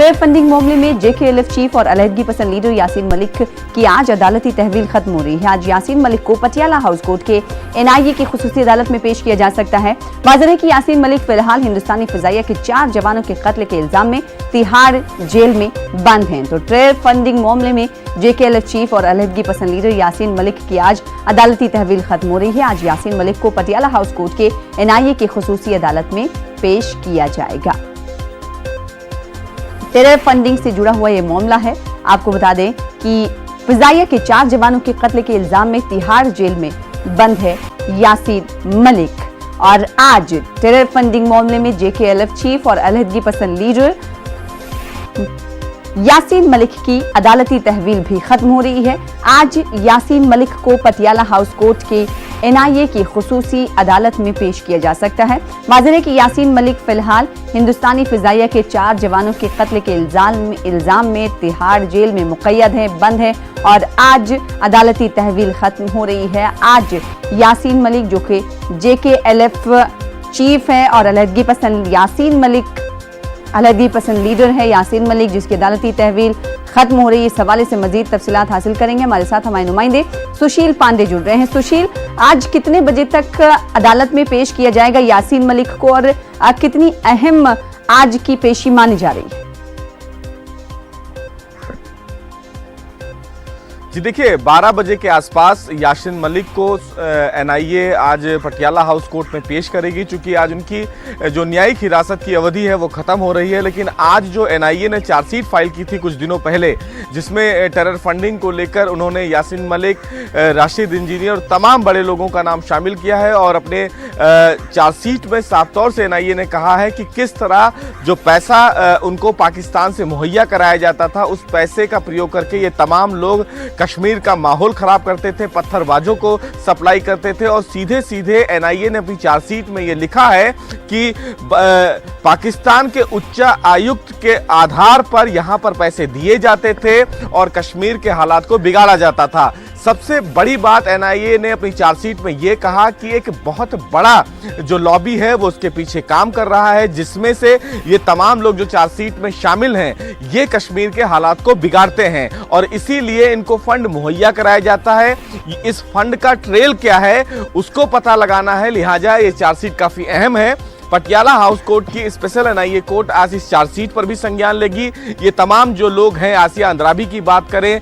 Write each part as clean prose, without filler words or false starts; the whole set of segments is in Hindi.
टेरर फंडिंग मामले में जेकेएलएफ चीफ और अलहदगी पसंद लीडर यासीन मलिक की आज अदालती तहवील खत्म हो रही है। आज यासीन मलिक को पटियाला हाउस कोर्ट के एनआईए की खुसूसी अदालत में पेश किया जा सकता है। वाज़ेह है कि यासीन मलिक फिलहाल हिंदुस्तानी फिजाइया के 4 जवानों के कत्ल के इल्जाम में तिहाड़ जेल में बंद हैं। तो टेरर फंडिंग मामले में जेकेएलएफ चीफ और अलहदगी पसंद लीडर यासीन मलिक की आज अदालती तहवील खत्म हो रही है। आज यासीन मलिक को पटियाला हाउस कोर्ट के एनआईए की खुसूसी अदालत में पेश किया जाएगा। टेरर फंडिंग से जुड़ा हुआ ये मामला है। आपको बता दें कि फिजाइया के 4 जवानों के कत्ल के इल्जाम में तिहाड़ जेल में बंद है यासीन मलिक। और आज टेरर फंडिंग मामले में जेकेएलएफ चीफ और अलहदगी पसंद लीडर यासीन मलिक की अदालती तहवील भी खत्म हो रही है। आज यासीन मलिक को पटियाला हाउस कोर्ट के एनआईए की खुसूसी अदालत में पेश किया जा सकता है। वाज़ेह है कि यासीन मलिक फिलहाल हिंदुस्तानी फिजाइया के 4 जवानों के कत्ल के इल्जाम में तिहाड़ जेल में मुक़य्यद है, बंद है और आज अदालती तहवील खत्म हो रही है। आज यासीन मलिक जो कि जेकेएलएफ चीफ है और अलहदगी पसंद लीडर है यासीन मलिक, जिसकी अदालती तहवील खत्म हो रही है। इस हवाले से मजीद तफसीलात हासिल करेंगे। हमारे साथ हमारे नुमाइंदे सुशील पांडे जुड़ रहे हैं। सुशील, आज कितने बजे तक अदालत में पेश किया जाएगा यासीन मलिक को और कितनी अहम आज की पेशी मानी जा रही है? जी देखिए, 12 बजे के आसपास यासीन मलिक को एनआईए आज पटियाला हाउस कोर्ट में पेश करेगी। चूंकि आज उनकी जो न्यायिक हिरासत की अवधि है वो खत्म हो रही है, लेकिन आज जो एनआईए ने चार्जशीट फाइल की थी कुछ दिनों पहले, जिसमें टेरर फंडिंग को लेकर उन्होंने यासीन मलिक, राशिद इंजीनियर और तमाम बड़े लोगों का नाम शामिल किया है। और अपने चार्जशीट में साफ तौर से एनआईए ने कहा है कि किस तरह जो पैसा उनको पाकिस्तान से मुहैया कराया जाता था, उस पैसे का प्रयोग करके ये तमाम लोग कश्मीर का माहौल खराब करते थे, पत्थरबाजों को सप्लाई करते थे। और सीधे सीधे एनआईए ने अपनी चार्जशीट में ये लिखा है कि पाकिस्तान के उच्च आयुक्त के आधार पर यहां पर पैसे दिए जाते थे और कश्मीर के हालात को बिगाड़ा जाता था। सबसे बड़ी बात एनआईए ने अपनी चार्जशीट में यह कहा कि एक बहुत बड़ा जो लॉबी है वो उसके पीछे काम कर रहा है, जिसमें से ये तमाम लोग जो चार्जशीट में शामिल हैं ये कश्मीर के हालात को बिगाड़ते हैं और इसीलिए इनको फंड मुहैया कराया जाता है। इस फंड का ट्रेल क्या है उसको पता लगाना है, लिहाजा ये चार्जशीट काफी अहम है। पटियाला हाउस कोर्ट की स्पेशल एनआईए कोर्ट आज इस चार्जशीट पर भी संज्ञान लेगी। ये तमाम जो लोग हैं, आसिया अंद्राबी की बात करें,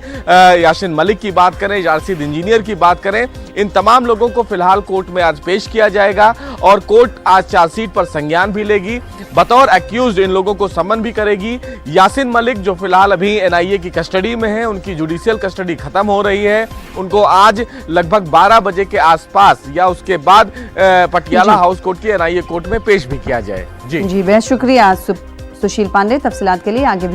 यासीन मलिक की बात करें, राशिद इंजीनियर की बात करें, इन तमाम लोगों को फिलहाल कोर्ट में आज पेश किया जाएगा और कोर्ट आज चार्जशीट पर संज्ञान भी लेगी। बतौर एक्यूज्ड इन लोगों को समन भी करेगी। यासीन मलिक जो फिलहाल अभी एनआईए की कस्टडी में है, उनकी जुडिशियल कस्टडी खत्म हो रही है। उनको आज लगभग 12 बजे के आसपास या उसके बाद पटियाला हाउस कोर्ट की एनआईए कोर्ट में पेश भी किया जाए। जी बेहद शुक्रिया सुशील पांडे तफसीलात के लिए। आगे